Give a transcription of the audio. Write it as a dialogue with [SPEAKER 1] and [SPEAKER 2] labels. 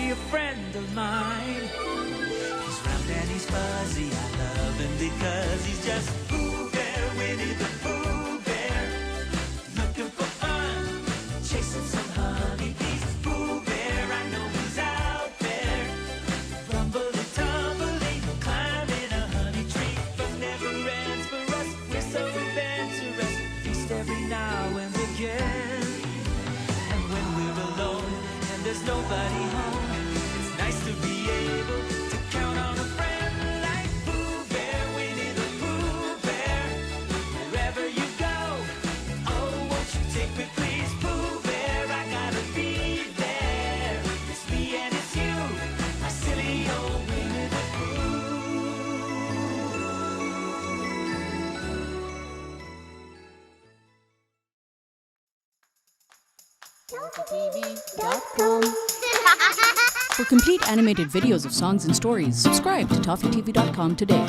[SPEAKER 1] be a friend of mine. He's round and he's fuzzy, I love him because he's just Pooh Bear, Winnie the Pooh Bear. Looking for fun, chasing some honeybees. Pooh Bear, I know he's out there. Rumbly tumbly, climbing a honey tree. But never ends for us, we're so adventurous. Feast every now and again. And when we're alone and there's nobody home, it's nice to be able to count on a friend like Pooh Bear, Winnie the Pooh Bear. Wherever you go, oh, won't you take me please, Pooh Bear, I gotta be there. It's me and it's you, my silly old Winnie the
[SPEAKER 2] ToffeeTV.com. For complete animated videos of songs and stories, subscribe to ToffeeTV.com today.